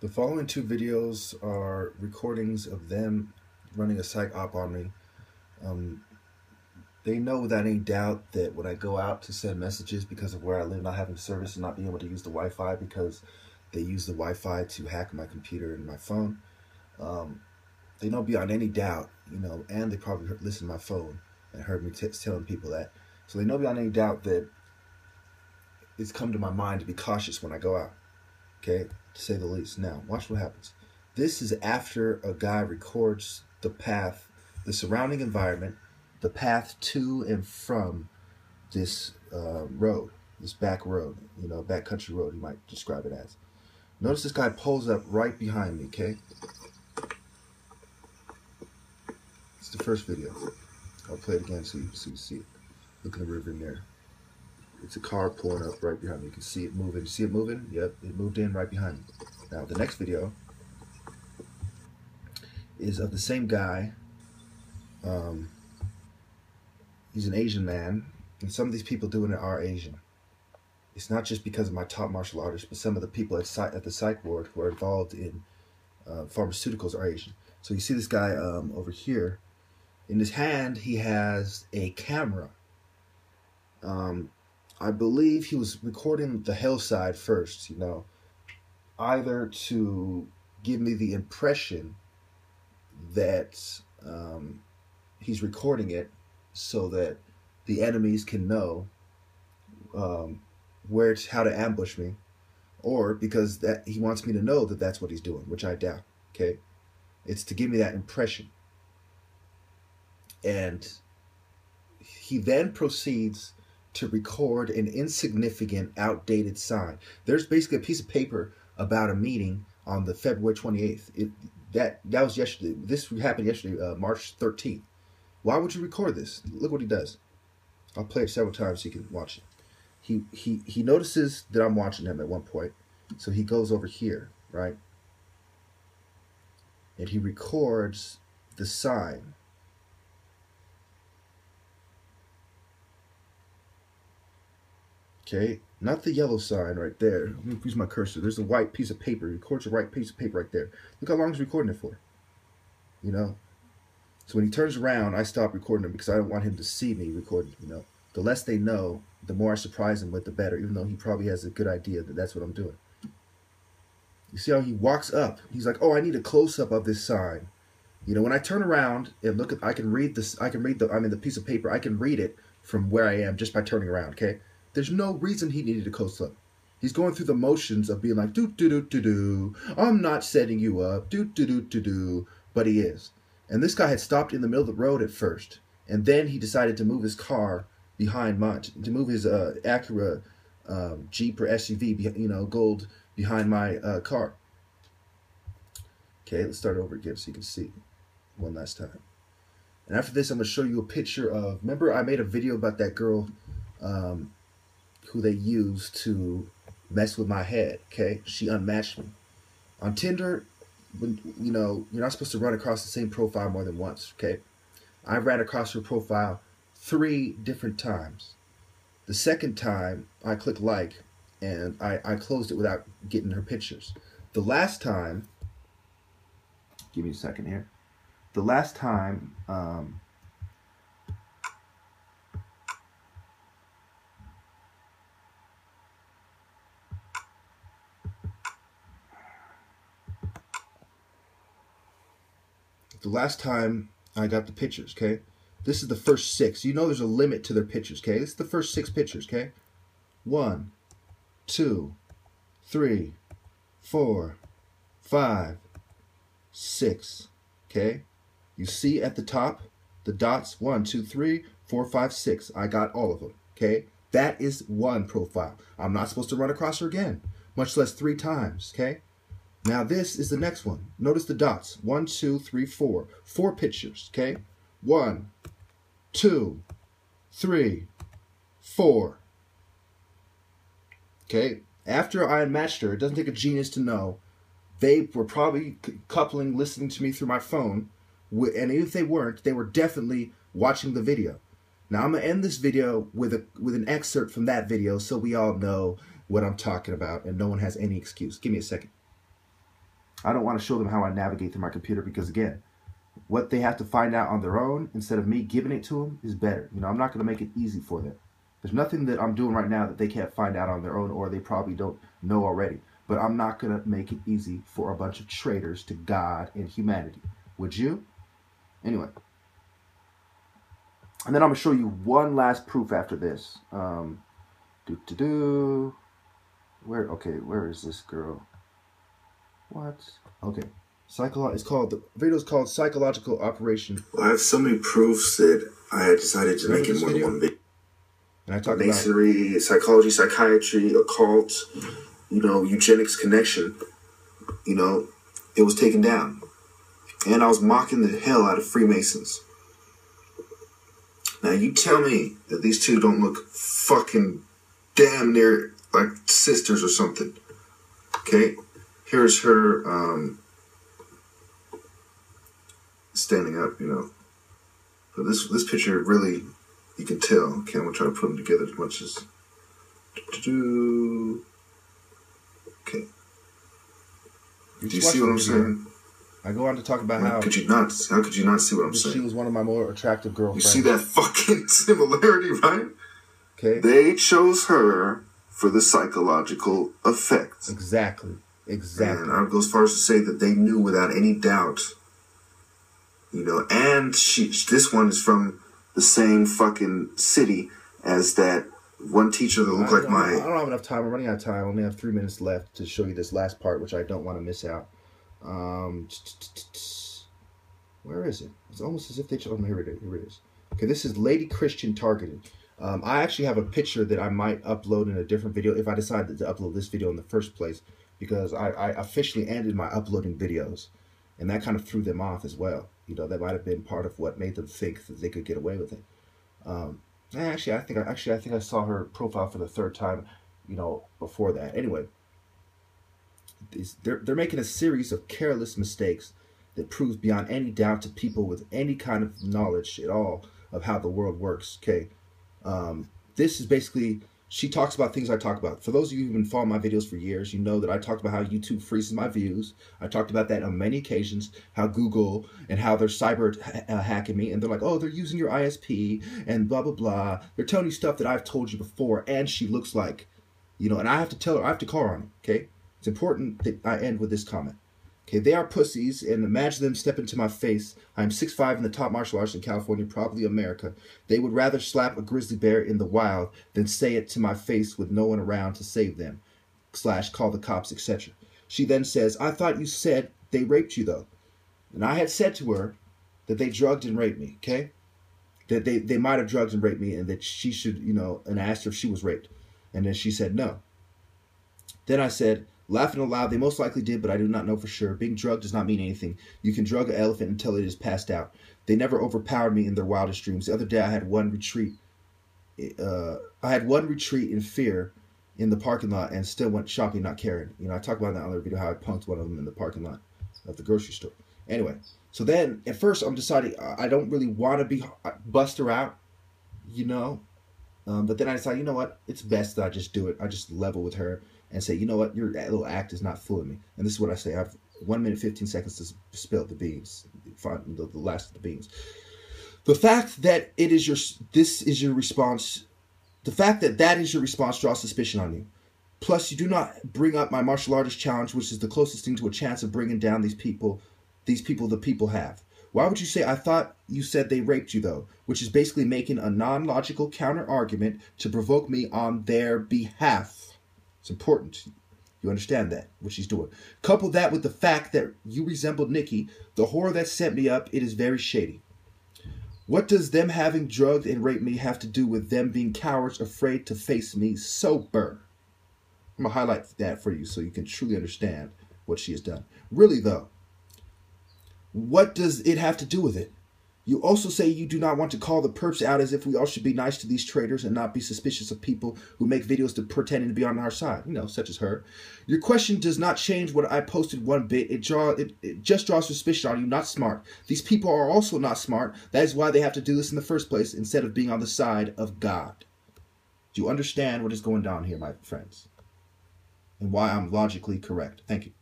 The following two videos are recordings of them running a psych op on me. They know without any doubt that when I go out to send messages because of where I live, not having service and not being able to use the Wi-Fi because they use the Wi-Fi to hack my computer and my phone, they know beyond any doubt, and they probably listened to my phone and heard me telling people that. So they know beyond any doubt that it's come to my mind to be cautious when I go out, okay, to say the least. Now, watch what happens. This is after a guy records the path, the surrounding environment, the path to and from this road, this back road, back country road, you might describe it as. Notice this guy pulls up right behind me, okay? It's the first video. I'll play it again so you see it. Look in the rearview mirror. It's a car pulling up right behind me. You can see it moving. See it moving? Yep, it moved in right behind me. Now, the next video is of the same guy. He's an Asian man, and some of these people doing it are Asian. It's not just because of my top martial artists, but some of the people at the psych ward who are involved in pharmaceuticals are Asian. So you see this guy over here. In his hand, he has a camera. I believe he was recording the hillside first, either to give me the impression that he's recording it so that the enemies can know how to ambush me, or because that he wants me to know that that's what he's doing, which I doubt. Okay, it's to give me that impression. And he then proceeds to record an insignificant, outdated sign. There's basically a piece of paper about a meeting on the February 28th. That was yesterday. This happened yesterday, March 13th. Why would you record this? Look what he does. I'll play it several times so you can watch it. He notices that I'm watching him at one point, so he goes over here, right? And he records the sign. Okay, not the yellow sign right there. Let me use my cursor. There's a white piece of paper. He records a white piece of paper right there. Look how long he's recording it for. So when he turns around, I stop recording him because I don't want him to see me recording. The less they know, the more I surprise him with, the better. Even though he probably has a good idea that that's what I'm doing. You see how he walks up? He's like, "Oh, I need a close-up of this sign." When I turn around and look at, I can read this. the piece of paper. I can read it from where I am just by turning around. Okay. There's no reason he needed a close-up. He's going through the motions of being like, do-do-do-do-do, I'm not setting you up, do-do-do-do-do, but he is. And this guy had stopped in the middle of the road at first, and then he decided to move his car behind mine, to move his Acura Jeep or SUV, gold, behind my car. Okay, let's start over again so you can see one last time. And after this, I'm going to show you a picture of, remember I made a video about that girl who they used to mess with my head, okay? She unmatched me. On Tinder, you're not supposed to run across the same profile more than once, okay? I ran across her profile 3 different times. The second time, I clicked like, and I closed it without getting her pictures. The last time, give me a second here. The last time, I got the pictures, okay? This is the first 6. There's a limit to their pictures, okay? This is the first 6 pictures, okay? 1, 2, 3, 4, 5, 6, okay? You see at the top, the dots, 1, 2, 3, 4, 5, 6. I got all of them, okay? That is one profile. I'm not supposed to run across her again, much less 3 times, okay? Now this is the next one. Notice the dots. 1, 2, 3, 4. 4 pictures, okay? 1, 2, 3, 4. Okay? After I unmatched her, it doesn't take a genius to know, they were probably coupling, listening to me through my phone, and if they weren't, they were definitely watching the video. Now I'm going to end this video with an excerpt from that video so we all know what I'm talking about and no one has any excuse. Give me a second. I don't want to show them how I navigate through my computer because, again, what they have to find out on their own instead of me giving it to them is better. You know, I'm not going to make it easy for them. There's nothing that I'm doing right now that they can't find out on their own, or they probably don't know already. But I'm not going to make it easy for a bunch of traitors to God and humanity. Would you? Anyway. And then I'm going to show you one last proof after this. Where where is this girl? What? Okay. The video is called Psychological Operation. Well, I have so many proofs that I had decided to make it more than one video. And I talk Masonry, psychology, psychiatry, occult, eugenics connection, it was taken down. And I was mocking the hell out of Freemasons. Now you tell me that these two don't look fucking damn near like sisters or something. Okay? Here's her standing up, But this picture really, you can tell. Okay, I'm gonna try to put them together as much as. Okay. Do you see what I'm saying? I go on to talk about how could you not see what I'm saying? She was one of my more attractive girlfriends. You see that fucking similarity, right? Okay. They chose her for the psychological effect. Exactly. And I would go as far as to say that they knew without any doubt. And this one is from the same fucking city as that one teacher that looked like my... I don't have enough time. I'm running out of time. I only have 3 minutes left to show you this last part, which I don't want to miss out. Where is it? It's almost as if they... Oh, here it is. Okay, this is Lady Christian targeted. I actually have a picture that I might upload in a different video if I decided to upload this video in the first place, because I officially ended my uploading videos, and that kind of threw them off as well. That might have been part of what made them think that they could get away with it. Actually, I think I saw her profile for the third time, before that. Anyway, they're making a series of careless mistakes that proves beyond any doubt to people with any kind of knowledge at all of how the world works. Okay, this is basically, she talks about things I talk about. For those of you who've been following my videos for years, you know that I talked about how YouTube freezes my views. I talked about that on many occasions, how Google and how they're cyber hacking me, and they're like, oh, they're using your ISP and blah, blah, blah. They're telling you stuff that I've told you before, and she looks like, and I have to tell her, I have to call her on it, okay? It's important that I end with this comment. Okay, they are pussies, and imagine them step into my face. I'm 6'5" in the top martial arts in California, probably America. They would rather slap a grizzly bear in the wild than say it to my face with no one around to save them, / call the cops, etc. She then says, I thought you said they raped you, though. And I had said to her that they drugged and raped me, okay? That they might have drugged and raped me, and that she should, and I asked her if she was raped. And then she said no. Then I said, laughing aloud, they most likely did, but I do not know for sure. Being drugged does not mean anything. You can drug an elephant until it is passed out. They never overpowered me in their wildest dreams. The other day I had one retreat. In fear in the parking lot and still went shopping not caring. I talked about that in another video, how I punked one of them in the parking lot of the grocery store. Anyway, so then at first I'm deciding I don't really want to bust her out, but then I decided, you know what? It's best that I just do it. I just level with her and say, you know what, your little act is not fooling me. And this is what I say. I have 1 minute, 15 seconds to spill the beans, the last of the beans. The fact that that is your response draws suspicion on you. Plus, you do not bring up my martial artist challenge, which is the closest thing to a chance of bringing down the people the people have. Why would you say, I thought you said they raped you, though? Which is basically making a non-logical counter-argument to provoke me on their behalf. It's important. You understand that, what she's doing. Couple that with the fact that you resembled Nikki, the whore that set me up. It is very shady. What does them having drugged and raped me have to do with them being cowards afraid to face me sober? I'm going to highlight that for you so you can truly understand what she has done. Really, though, what does it have to do with it? You also say you do not want to call the perps out, as if we all should be nice to these traitors and not be suspicious of people who make videos to pretending to be on our side, such as her. Your question does not change what I posted one bit. It just draws suspicion on you, not smart. These people are also not smart. That is why they have to do this in the first place, instead of being on the side of God. Do you understand what is going down here, my friends? And why I'm logically correct? Thank you.